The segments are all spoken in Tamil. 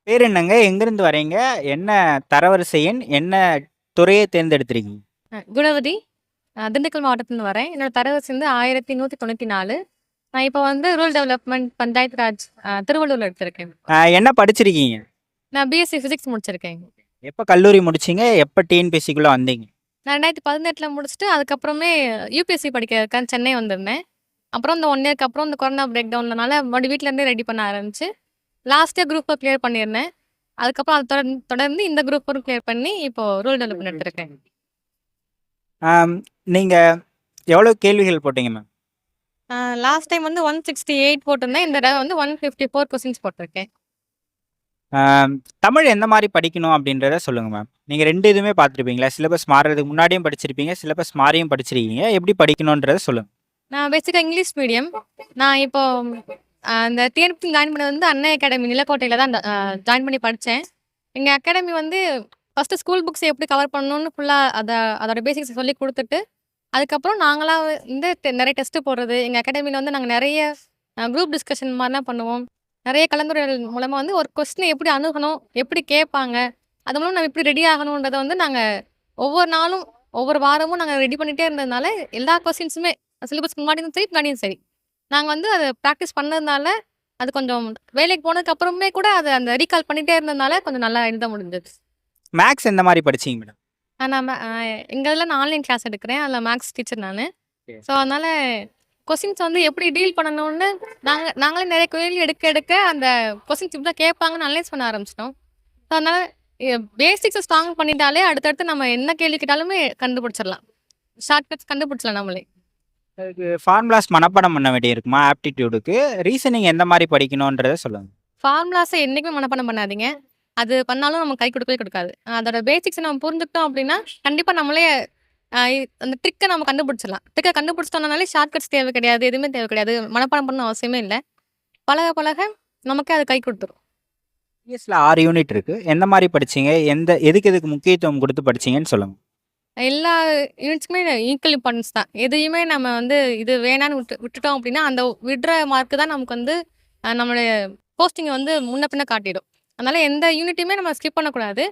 பேர் என்னங்க? எங்கேருந்து வரீங்க? என்ன தரவரிசை எண்? என்ன துறையை தேர்ந்தெடுத்திருக்கீங்க? குணவதி. திண்டுக்கல் மாவட்டத்துலருந்து வரேன். என்னோட தரவரிசை வந்து 1194. நான் இப்போ வந்து ரூரல் டெவலப்மெண்ட் பஞ்சாயத்து ராஜ் திருவள்ளூர்ல எடுத்திருக்கேன். என்ன படிச்சிருக்கீங்க? நான் பிஎஸ்சி ஃபிசிக்ஸ் முடிச்சிருக்கேன். எப்ப கல்லூரி முடிச்சீங்க? எப்ப டிஎன்பிஎஸ்சிக்குள்ள வந்தீங்க? நான் 2018ல முடிச்சுட்டு அதுக்கப்புறமே யூபிஎஸ்சி படிக்கிறதுக்காக சென்னை வந்திருந்தேன். அப்புறம் இந்த 1 இயர்க்கு அப்புறம் இந்த கொரோனா பிரேக் டவுன்னால மறுபடியும் வீட்ல இருந்தே ரெடி பண்ண ஆரம்பிச்சு, லாஸ்ட் இயர் குரூப் 4 கிளியர் பண்ணியிருந்தேன். அதுக்கப்புறம் அது தொடர்ந்து இந்த குரூப் 4 கிளியர் பண்ணி இப்போ ரூரல் டெவலப்மெண்ட் எடுத்திருக்கேன். ஆம், நீங்க எவ்வளவு கேள்விகள் போட்டீங்க மேம்? லாஸ்ட் டைம் வந்து 168 போட்டிருந்தேன். இந்த தடவை வந்து 154 கொஸ்டின்ஸ் போட்டிருக்கேன். ஆம், தமிழ் எந்த மாதிரி படிக்கணும் அப்படின்றத சொல்லுங்க மேம். நீங்க 2 இதுவுமே பார்த்துருப்பீங்களா? சிலபஸ் மாறுறதுக்கு முன்னாடியும் படிச்சிருப்பீங்க, சிலபஸ் மாறியும் படிச்சிருக்கீங்க. எப்படி படிக்கணுன்றத சொல்லுங்க. நான் பேசிக்கா இங்கிலீஷ் மீடியம். நான் இப்போ அந்த டிஎன்பிசி ஜாயின் பண்ணது வந்து அன்னை அகாடமி நிலக்கோட்டையில தான் ஜாயின் பண்ணி படித்தேன். எங்கள் அகாடமி வந்து ஃபஸ்ட்டு ஸ்கூல் புக்ஸ் எப்படி கவர் பண்ணணும்னு ஃபுல்லாக அதோட பேசிக்ஸ் சொல்லி கொடுத்துட்டு, அதுக்கப்புறம் நாங்களா வந்து நிறைய டெஸ்ட்டு போடுறது. எங்கள் அகாடமியில் வந்து நாங்கள் நிறைய குரூப் டிஸ்கஷன் மாதிரிலாம் பண்ணுவோம். நிறைய கலந்துரையாடல் மூலமாக வந்து ஒரு கொஸ்டினை எப்படி அணுகணும், எப்படி கேட்பாங்க, அது மூலம் நம்ம எப்படி ரெடி ஆகணுன்றத வந்து நாங்கள் ஒவ்வொரு நாளும், ஒவ்வொரு வாரமும் நாங்கள் ரெடி பண்ணிகிட்டே இருந்ததுனால எல்லா கொஸ்டின்ஸுமே சிலபஸ்க்கு முன்னாடியும் சரி, பின்னாடியும் சரி. நாங்க வந்து அத பிராக்டிஸ் பண்ணதுனால, அது கொஞ்சம் வேலைக்கு போனதுக்கு அப்புறமே கூட அத அந்த ரீகால் பண்ணிட்டே இருந்ததுனால, கொஞ்சம் நல்லா எழுத முடிஞ்சது. மேக்ஸ் எந்த மாதிரி படிச்சீங்க மேடம்? நம்ம எங்க இதுல நான் ஆன்லைன் கிளாஸ் எடுக்கிறேன். அதில மேக்ஸ் டீச்சர் நானு. சரி. ஸோ, அதனால கொஸ்டின்ஸ் வந்து எப்படி டீல் பண்ணணும்னு நாங்களே நெறைய கேள்வி எடுக்க எடுக்க அந்த கொஸ்டின்ஸ் இப்படி தான் கேட்பாங்கன்னு அனலைஸ் பண்ண ஆரம்பிச்சுட்டோம். ஸோ, அதனால பேசிக்ஸ ஸ்ட்ராங் பண்ணிட்டாலே அடுத்தடுத்து நம்ம என்ன கேள்வி கேட்டாலுமே கண்டுபிடிச்சிடலாம். ஷார்ட்கட்ஸ் கண்டுபிடிச்சிடலாம் நம்மளே. அதுக்கு ஃபார்முலாஸ் மனப்பாடம் பண்ண வேண்டியிருக்குமா ஆப்டிடியூடுக்கு? ரீசனிங் எந்த மாதிரி படிக்கணுன்றத சொல்லுங்க. ஃபார்முலாஸ என்னைக்குமே மனப்பாடம் பண்ணாதீங்க. அது பண்ணாலும் நமக்கு கை கொடுக்கவே கொடுக்காது. அதோட பேசிக்ஸ நம்ம புரிஞ்சுக்கிட்டோம் அப்படின்னா, கண்டிப்பா நம்மளே அந்த ட்ரிக்க நம்ம கண்டுபிடிச்சிடலாம். ட்ரிக்க கண்டுபிடிச்சிட்டோம்னாலே ஷார்ட்கட்ஸ் தேவை கிடையாது. எதுவுமே தேவை கிடையாது. மனப்பாடம் பண்ணணும் அவசியமே இல்ல. பழக பழக நமக்கே அது கை கொடுத்துரும். பிஎஸ்ல 6 யூனிட் இருக்கு. எந்த மாதிரி படிச்சீங்க? எதுக்கு முக்கியத்துவம் குடுத்து படிச்சீங்கன்னு சொல்லுங்க. எல்லா யூனிட்ஸ்க்குமே ஈக்குவல் இம்பார்ட்டன்ஸ் தான். எதையுமே நம்ம வந்து இது வேணான்னு விட்டுட்டோம் அப்படின்னா, அந்த விடுற மார்க் தான் நமக்கு வந்து நம்மளுடைய போஸ்டிங்க வந்து முன்ன பின்ன காட்டிடும். அதனால எந்த யூனிட்டையுமே நம்ம ஸ்கிப் பண்ணக்கூடாது.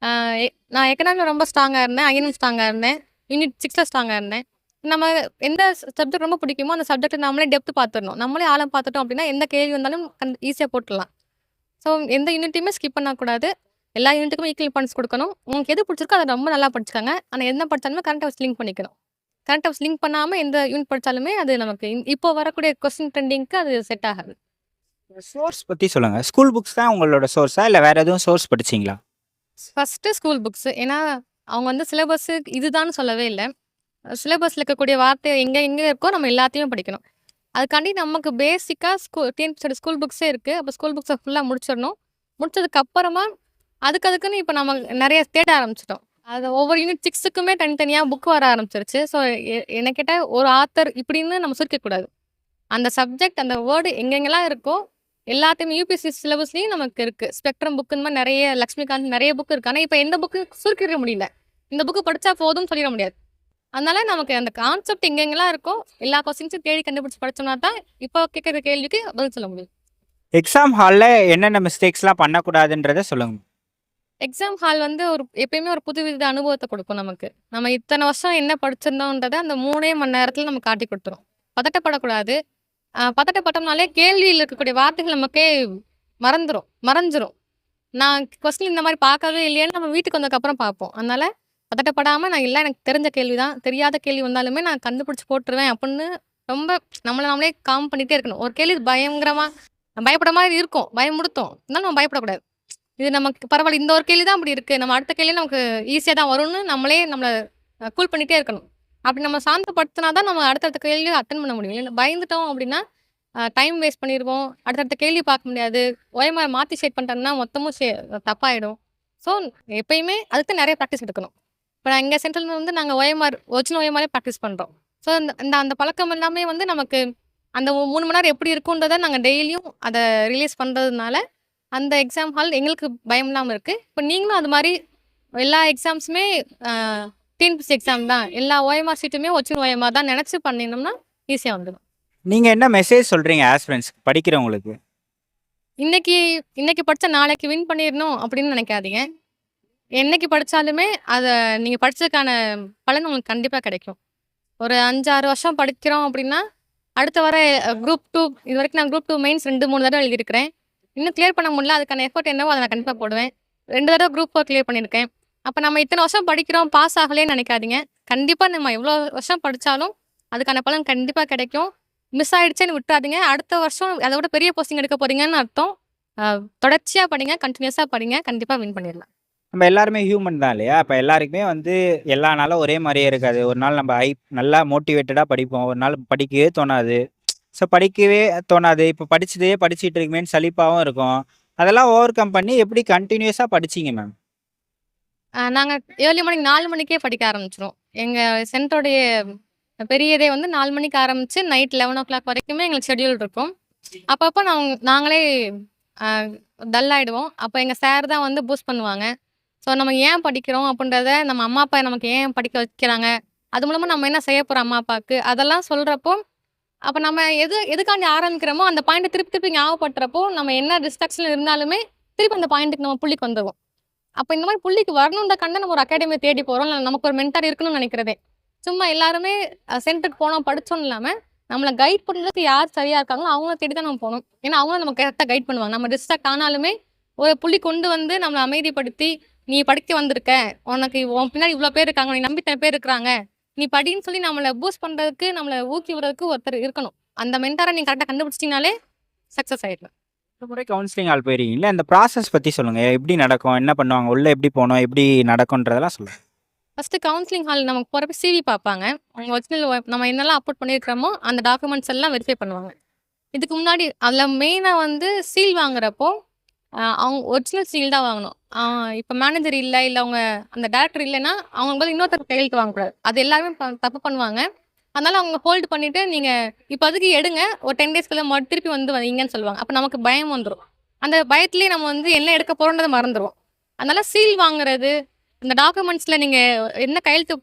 அ எ நான் எக்கனாமிக்ல ரொம்ப ஸ்ட்ராங்கா இருந்தேன். ஐஎன்எம் ஸ்ட்ராங்கா இருந்தேன். யூனிட் 6ல ஸ்ட்ராங்கா இருந்தேன். நம்ம எந்த சப்ஜெக்ட் ரொம்ப பிடிக்குமோ, அந்த சப்ஜெக்ட்ட நம்மளே டெப்த் பார்த்துரணும். நம்மளே ஆழம் பார்த்துட்டோம் அப்படின்னா, எந்த கேள்வி வந்தாலும் ஈஸியா போட்டுடலாம். ஸோ, எந்த யூனிட்டையுமே ஸ்கிப் பண்ணக்கூடாது. எல்லா யூனிட்டுக்குமே ஈக்குவல் இம்பார்ட்டன்ஸ் குடுக்கணும். உங்களுக்கு எது பிடிச்சிருக்கோ அத ரொம்ப நல்லா படிச்சுக்கங்க. ஆனா என்ன படிச்சாலுமே கரண்ட் அஃபேர்ஸ் லிங்க் பண்ணிக்கணும். கரண்ட் அஃபேர்ஸ் லிங்க் பண்ணாம எந்த யூனிட் படிச்சாலுமே அது நமக்கு இப்போ வரக்கூடிய கொஸ்டின் ட்ரெண்டிங்க்கு அது செட் ஆகாது. சோர்ஸ் பத்தி சொல்லுங்க. ஸ்கூல் புக்ஸ் தான் உங்களோட சோர்ஸா? இல்ல வேற எதுவும் சோர்ஸ் படிச்சீங்களா? First school books. ஏன்னா, அவங்க வந்து சிலபஸ் இதுதான்னு சொல்லவே இல்ல. சிலபஸ்ல இருக்கக்கூடிய வார்த்தை எங்க எங்க இருக்கோ நம்ம எல்லாத்தையும் படிக்கணும். அதுக்காண்டி நமக்கு பேசிக்கா டிஎன்பிஎஸ்சியோட ஸ்கூல் புக்ஸே இருக்கு. அப்ப ஸ்கூல் புக்ஸ ஃபுல்லா முடிச்சிடணும். முடிச்சதுக்கு அப்புறமா அதுக்குன்னு இப்ப நம்ம நெறைய தேட ஆரம்பிச்சுட்டோம். அது ஒவ்வொரு யூனிட் 6க்குமே தனித்தனியா புக் வர ஆரம்பிச்சிருச்சு. ஸோ, என்ன கேட்டா ஒரு ஆத்தர் இப்படின்னு நம்ம சுருக்கக்கூடாது. அந்த சப்ஜெக்ட், அந்த வேர்டு எங்கெங்கலாம் இருக்கோ, எல்லாத்தையுமே யூபிஎஸ்சி சிலபஸ்லயும் நமக்கு இருக்கு. ஸ்பெக்ட்ரம் புக் இந்த மாரி நெறைய லக்ஷ்மிகாந்த் நெறைய புக் இருக்கு. ஆனா, இப்ப எந்த புக்கு சுருக்கிட முடியல. இந்த புக்கு படிச்சா போதும்னு சொல்லிட முடியாது. அதனால நமக்கு அந்த கான்செப்ட் எங்கெங்கலாம் இருக்கோ, எல்லா கொஸ்டின்ஸும் தேடி கண்டுபிடிச்சு படிச்சோம்னா தான், இப்போ கேட்கிற கேள்விக்கு பதில் சொல்ல முடியும். எக்ஸாம் ஹால்ல என்னென்ன மிஸ்டேக்ஸ்லாம் பண்ணக்கூடாதுன்றத சொல்லுங்க. எக்ஸாம் ஹால் வந்து எப்பயுமே ஒரு புதுவித அனுபவத்த குடுக்கும் நமக்கு. நம்ம இத்தன வருஷம் என்ன படிச்சிருந்தோன்றத அந்த 3 மணி நேரத்துல நமக்கு காட்டிக் குடுத்துரும். பதட்டப்படக்கூடாது. பதட்டப்பட்டோம்னாலே கேள்வியில இருக்கக்கூடிய வார்த்தைகள் நமக்கே மறைஞ்சிரும். நான் கொஸ்டின் இந்த மாரி பார்க்கவே இல்லையேன்னு நம்ம வீட்டுக்கு வந்ததுக்கப்புறம் பார்ப்போம். அதனால பதட்டப்படாம நான் இல்ல எனக்கு தெரிஞ்ச கேள்வி தான். தெரியாத கேள்வி வந்தாலுமே நான் கண்டுபிடிச்சு போட்டுருவேன் அப்படின்னு ரொம்ப நம்மள நாமளே காம் பண்ணிட்டே இருக்கணும். ஒரு கேள்வி பயங்கரமா பயப்படுற மாரி இருக்கும். பயமுறுத்தும். இருந்தாலும் நம்ம பயப்படக்கூடாது. இது நமக்கு பரவாயில்ல. இந்த ஒரு கேள்வி தான் அப்படி இருக்கு. நம்ம அடுத்த கேள்வி நமக்கு ஈஸியா தான் வரும்னு நம்மளே நம்மள கூல் பண்ணிட்டே இருக்கணும். அப்படி நம்ம சாந்தப்படுத்தினா தான் நம்ம அடுத்தடுத்த கேள்விய அட்டெண்ட் பண்ண முடியும். இல்ல பயந்துட்டோம் அப்படின்னா, டைம் வேஸ்ட் பண்ணிருவோம். அடுத்தடுத்த கேள்வி பார்க்க முடியாது. ஓஎம்ஆர் மாத்தி ஷேட் பண்ணிட்டோம்னா மொத்தமும் தப்பாயிடும். ஸோ, எப்பயுமே அதுக்கு தான் நெறைய பிராக்டிஸ் எடுக்கணும். இப்ப நான் எங்க சென்டர்ல வந்து நாங்க ஒரிஜினல் ஓஎம்ஆரே பிராக்டிஸ் பண்றோம். ஸோ, இந்த இந்த அந்த பழக்கம் எல்லாமே வந்து நமக்கு அந்த 3 மணி நேரம் எப்படி இருக்குன்றத நாங்க டெய்லியும் அத ரிலீஸ் பண்றதுனால அந்த எக்ஸாம் ஹால் எங்களுக்கு பயம் இல்லாம இருக்கு. இப்ப நீங்களும் அது மாரி எல்லா எக்ஸாம்ஸுமே அ டிஎன்பிஎஸ்சி எக்ஸாம் தான். எல்லா ஓஎம்ஆர் ஷீட்டுமே ஒரிஜினல் ஓஎம்ஆர் தான் நெனச்சு பண்ணினோம்னா ஈஸியா வந்துரும். நீங்க என்ன மெசேஜ் சொல்றீங்க ஆஸ்பிரண்ட்ஸ்க்கு படிக்கிறவங்களுக்கு? இன்னைக்கு இன்னைக்கு படிச்சா நாளைக்கு வின் பண்ணிடணும் அப்படின்னு நினைக்காதீங்க. என்னைக்கு படிச்சாலுமே அத நீங்க படிச்சதுக்கான பலன் உங்களுக்கு கண்டிப்பா கிடைக்கும். ஒரு 5, 6 வருஷம் படிக்கிறோம் அப்படின்னா, அடுத்து வர குரூப் 2 இதுவரைக்கும் நான் குரூப் 2 மெயின்ஸ் 2, 3 தடவ எழுதியிருக்கிறேன். இன்னும் கிளியர் பண்ண முடியல. அதுக்கான எஃபோர்ட் என்னவோ அத நான் கண்டிப்பா போடுவேன். 2 தடவ குரூப் 4 கிளியர் பண்ணியிருக்கேன். அப்ப நம்ம இத்தன வருஷம் படிக்கிறோம், பாஸ் ஆகலையேன்னு நினைக்காதீங்க. கண்டிப்பா நம்ம எவ்வளோ வருஷம் படிச்சாலும், அதுக்கான பலன் கண்டிப்பா கிடைக்கும். மிஸ் ஆயிடுச்சேன்னு விட்றாதீங்க. அடுத்த வருஷம் அத விட பெரிய போஸ்டிங் எடுக்க போறீங்கன்னு அர்த்தம். அ தொடர்ச்சியா படிங்க, கன்டினியூஸா படிங்க. கண்டிப்பா வின் பண்ணிடலாம். நம்ம எல்லாருமே ஹியூமன் தான் இல்லையா? அப்ப எல்லாருக்குமே வந்து எல்லா நாளும் ஒரே மாரியே இருக்காது. ஒரு நாள் நம்ம நல்லா மோட்டிவேட்டடா படிப்போம். ஒரு நாள் படிக்கவே தோணாது. ஸோ படிக்கவே தோணாது. இப்ப படிச்சதையே படிச்சுட்டு இருக்குமேன்னு சலிப்பாவும் இருக்கும். அதெல்லாம் ஓவர் கம் பண்ணி எப்படி கன்டினியூஸா படிச்சீங்க மேம்? நாங்க ஏர்லி மார்னிங் 4 மணிக்கே படிக்க ஆரம்பிச்சுருவோம். எங்க சென்டருடைய பெரிய வந்து 4 மணிக்கு ஆரம்பிச்சு நைட் 11:00 வரைக்குமே எங்களுக்கு ஷெட்யூல் இருக்கும். அப்பப்போ நாங்களே அ டல் ஆயிடுவோம். அப்போ எங்க சார் தான் வந்து பூஸ்ட் பண்ணுவாங்க. ஸோ நம்ம ஏன் படிக்கிறோம் அப்படின்றத நம்ம அம்மா, அப்பா நமக்கு ஏன் படிக்க வைக்கிறாங்க? அது மூலமா நம்ம என்ன செய்ய போறோம் அம்மா, அப்பாவுக்கு? அதெல்லாம் சொல்றப்போ, அப்ப நம்ம எதுக்காண்டி ஆரம்பிக்கிறோமோ, அந்த பாயிண்ட்ட திருப்பி திருப்பி ஞாபகப்படுத்துறப்போ, நம்ம என்ன டிஸ்ட்ராக்ஷன்ல இருந்தாலுமே, திருப்பி அந்த பாயிண்ட்டுக்கு நம்ம புள்ளிக்கு வந்துருவோம். அப்ப இந்த மாரி புள்ளிக்கு வரணுன்றக்காண்டி நம்ம ஒரு அகாடமிய தேடி போறோம். இல்ல நமக்கு ஒரு மென்டார் இருக்கணும்னு நெனைக்கிறதே. சும்மா எல்லாருமே சென்டருக்கு போனோம், படிச்சோம்னு இல்லாம, நம்மள கைட் பண்றதுக்கு யார் சரியா இருக்காங்களோ, அவங்கள தேடி தான் நம்ம போணும். ஏன்னா, அவங்க நமக்கு கரெக்ட்டா கைட் பண்ணுவாங்க. நம்ம டிஸ்ட்ராக்ட் ஆனாலுமே, ஒரு புள்ளி கொண்டு வந்து நம்மள அமைதிப்படுத்தி, "நீ படிக்க வந்திருக்க. உனக்கு உன் பின்னாடி இவ்ளோ பேர் இருக்காங்க. உன்னை நம்பி இத்தன பேர் இருக்கிறாங்க. நீ படின்னு" சொல்லி நம்மள பூஸ்ட் பண்றதுக்கு, நம்மள ஊக்கி விடுறதுக்கு ஒருத்தர் இருக்கணும். அந்த மென்டார நீங்க கரெக்ட்டா கண்டுபிடிச்சிட்டீங்கனாலே, சக்சஸ் ஆயிடலாம். ஒரு முறை கவுன்சிலிங் ஹால் போயிருக்கீங்கல்ல, அந்த ப்ராசஸ் பத்தி சொல்லுங்க. எப்படி நடக்கும்? என்ன பண்ணுவாங்க? உள்ள எப்படி போணும்? எப்படி நடக்கும்ன்றதெல்லாம் சொல்லுங்க. ஃபர்ஸ்ட்டு கவுன்சிலிங் ஹால் நமக்கு போறப்ப சிவி பார்ப்பாங்க. அவங்க ஒரிஜினல் நம்ம என்னலாம் அப்லோட் பண்ணியிருக்கிறோமோ, அந்த டாக்குமெண்ட்ஸ் எல்லாம் வெரிஃபை பண்ணுவாங்க. இதுக்கு முன்னாடி அதில மெயினா வந்து சீல் வாங்குறப்போ, அவங்க ஒரிஜினல் சீல் தான் வாங்கணும். இப்ப மேனேஜர் இல்ல அவங்க அந்த டைரக்டர் இல்லன்னா, அவங்க பதில் இன்னொருத்தர் கையெழுத்து வாங்கக்கூடாது. அது எல்லாருமே தப்பு பண்ணுவாங்க. அதனால அவங்க ஹோல்டு பண்ணிட்டு, நீங்க இப்போதைக்கு எடுங்க. ஒரு 10 டேஸ்க்குள்ள திருப்பி வந்து வைங்கன்னு சொல்லுவாங்க. அப்ப நமக்கு பயம் வந்துரும். அந்த பயத்திலேயே நம்ம வந்து என்ன எடுக்க போறோம்ன்றத மறந்துருவோம். அதனால சீல் வாங்குறது, அந்த டாக்குமெண்ட்ஸ்ல நீங்க என்ன கையெழுத்து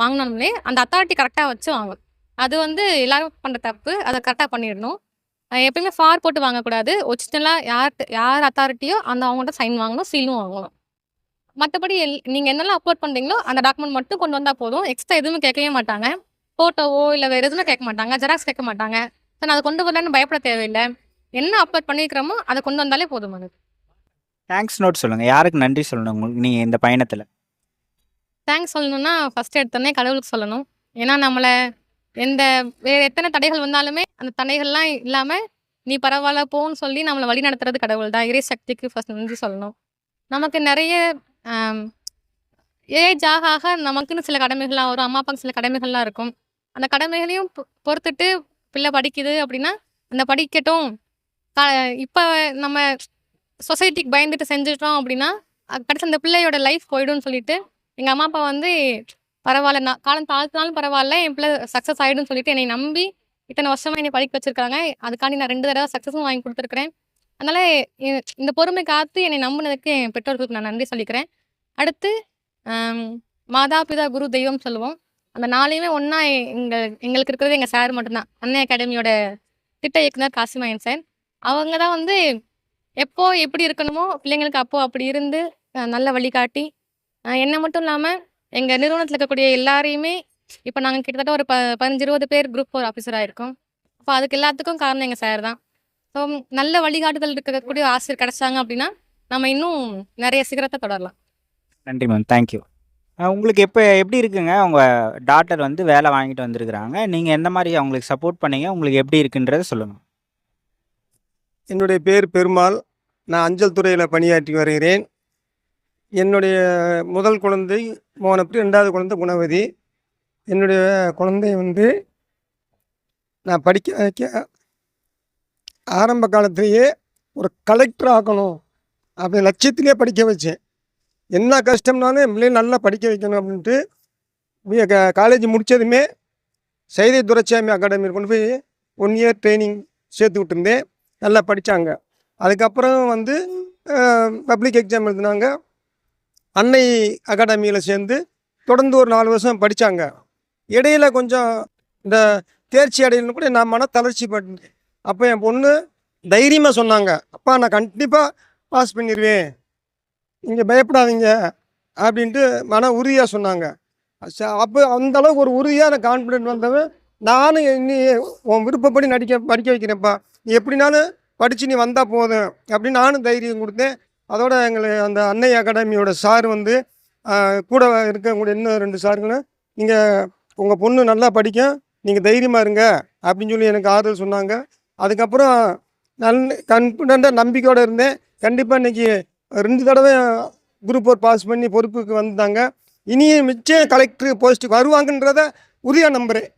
வாங்கணும்னே அந்த அத்தாரிட்டி கரெக்ட்டா வச்சு வாங்கணும். அது வந்து எல்லாரும் பண்ற தப்பு. அத கரெக்ட்டா பண்ணிடணும். எப்பயுமே ஃபார் போட்டு வாங்கக்கூடாது. ஒரிஜினலா யார் அத்தாரிட்டியோ அவங்கள்ட்ட சைன் வாங்கணும், சீலும் வாங்கணும். மத்தபடி நீங்க என்னெல்லாம் அப்லோட் பண்றீங்களோ, அந்த டாக்குமெண்ட் மட்டும் கொண்டு வந்தா போதும். எக்ஸ்ட்ரா எதுவுமே கேட்கவே மாட்டாங்க. ஃபோட்டோவோ இல்ல வேற எதுவுமே கேட்க மாட்டாங்க. ஜெராக்ஸ் கேட்க மாட்டாங்க. நான் அத கொண்டு வரலன்னு பயப்பட தேவையில்ல. என்ன அப்லோட் பண்ணியிருக்கிறோமோ, அத கொண்டு வந்தாலே போதுமானது. தேங்க்ஸ் நோட் சொல்லுங்க. யாருக்கு நன்றி சொல்லணும் உங்களுக்கு நீங்க இந்த பயணத்துல? தேங்க்ஸ் சொல்லணும்னா, ஃபர்ஸ்ட் எடுத்தோனே கடவுளுக்கு சொல்லணும். ஏன்னா, நம்மள எந்த வேற எத்தன தடைகள் வந்தாலுமே, அந்த தடைகள்லாம் இல்லாம, "நீ பரவால்ல போன்னு" சொல்லி நம்மள வழிநடத்துறது கடவுள் தான். இறை சக்திக்கு ஃபர்ஸ்ட் நன்றி சொல்லணும். நமக்கு நெறைய அம் ஏஜ் ஆக ஆக நமக்குன்னு சில கடமைகள்லாம் வரும். அம்மா, அப்பாவுக்கு சில கடமைகள்லாம் இருக்கும். அந்த கடமைகளையும் பொறுத்துட்டு பிள்ளை படிக்குது அப்படின்னா, அந்த படிக்கட்டும். க இப்ப நம்ம சொசைட்டிக்கு பயந்துட்டு செஞ்சுட்டோம் அப்படின்னா, கடைசில அந்த பிள்ளையோட லைஃப் போயிடும்னு சொல்லிட்டு, எங்க அம்மா, அப்பா வந்து பரவால்ல நான் காலம் தாழ்த்தினாலும் பரவால்ல, என் பிள்ளை சக்சஸ் ஆயிடும்னு சொல்லிட்டு என்னைய நம்பி, இத்தன வருஷமா என்னைய படிக்க வச்சிருக்காங்க. அதுக்காண்டி நான் 2 தடவ சக்சஸும் வாங்கி குடுத்துருக்கிறேன். அதனால இந்த பொறுமை காத்து என்னை நம்புனதுக்கு என் பெற்றோர்களுக்கு நான் நன்றி சொல்லிக்கிறேன். அடுத்து அம் மாதா, பிதா, குரு, தெய்வம் சொல்லுவோம். அந்த 4யுமே ஒண்ணா எங்களுக்கு இருக்கிறது எங்க சார் மட்டும் தான். அன்னை அகாடமியோட திட்ட இயக்குனர் காசிமாயன் சார். அவங்க தான் வந்து எப்போ எப்படி இருக்கணுமோ, பிள்ளைங்களுக்கு அப்போ அப்படி இருந்து, நல்ல வழிகாட்டி, என்ன மட்டும் இல்லாம, எங்க நிறுவனத்தில இருக்கக்கூடிய எல்லாரையுமே இப்ப நாங்க கிட்டத்தட்ட ஒரு 15, 20 பேர் குரூப் 4 ஆஃபீஸரா இருக்கோம். அப்ப அதுக்கு எல்லாத்துக்கும் காரணம் எங்க சார் தான். ஸோ நல்ல வழிகாட்டுதல் இருக்கக்கூடிய ஆசிரியர் கிடைச்சாங்க அப்படின்னா, நம்ம இன்னும் நெறைய சிகரத்த தொடரலாம். நன்றி மேம். Thank you. உங்களுக்கு எப்படி இருக்குங்க? உங்க டாட்டர் வந்து வேலை வாங்கிட்டு வந்திருக்கிறாங்க. நீங்க எந்த மாரி அவங்களுக்கு சப்போர்ட் பண்ணீங்க? உங்களுக்கு எப்படி இருக்குன்றத சொல்லுங்க. என்னுடைய பேர் பெருமாள். நான் அஞ்சல் துறையில பணியாற்றி வருகிறேன். என்னுடைய முதல் குழந்தை மோனப்ரி, 2வது குழந்தை குணவதி. என்னுடைய குழந்தைய வந்து நான் படிக்க வைக்க ஆரம்ப காலத்திலேயே ஒரு கலெக்டர் ஆக்கணும் அப்படி லட்சியத்திலே படிக்க வச்சேன். என்ன கஷ்டம்னாலும் என் பிள்ளைய நல்லா படிக்க வைக்கணும் அப்படின்ட்டு காலேஜ் முடித்ததுமே சைதை துரைசாமி அகாடமியில் கொண்டு போய் 1 இயர் ட்ரைனிங் சேர்த்து விட்டுருந்தேன். நல்லா படித்தாங்க. அதுக்கப்புறம் வந்து பப்ளிக் எக்ஸாம் எழுதினாங்க. அன்னை அகாடமியில் சேர்ந்து தொடர்ந்து ஒரு 4 வருஷம் படித்தாங்க. இடையில கொஞ்சம் இந்த தேர்ச்சி அடையணும்னு கூட நான் தளர்ச்சி பட்டேன். அப்போ என் பொண்ணு தைரியமாக சொன்னாங்க, அப்பா நான் கண்டிப்பாக பாஸ் பண்ணிடுவேன், நீங்கள் பயப்படாதீங்க அப்படின்ட்டு மன உறுதியாக சொன்னாங்க. அப்போ அந்த அளவுக்கு ஒரு உறுதியான கான்ஃபிடென்ட் வந்தவன் நானும் நீ உன் விருப்பப்படி படிக்க வைக்கிறேன்ப்பா, நீ எப்படினாலும் படித்து நீ வந்தால் போதும் அப்படின்னு நானும் தைரியம் கொடுத்தேன். அதோட அந்த அன்னை அகாடமியோட சார் வந்து கூட இருக்கக்கூடிய இன்னும் 2 சார்களும் நீங்கள் உங்கள் பொண்ணு நல்லா படிக்கும், நீங்கள் தைரியமாக இருங்க அப்படின்னு சொல்லி எனக்கு ஆறுதல் சொன்னாங்க. அதுக்கப்புறம் கான்ஃபிடெண்ட்டாக நம்பிக்கையோடு இருந்தேன். கண்டிப்பாக இன்றைக்கி 2 தடவை குரூப் 4 பாஸ் பண்ணி பொறுப்புக்கு வந்தாங்க. இனியும் மிச்சம் கலெக்டர் போஸ்ட்டுக்கு வருவாங்கன்றத உறுதியாக நம்புகிறேன்.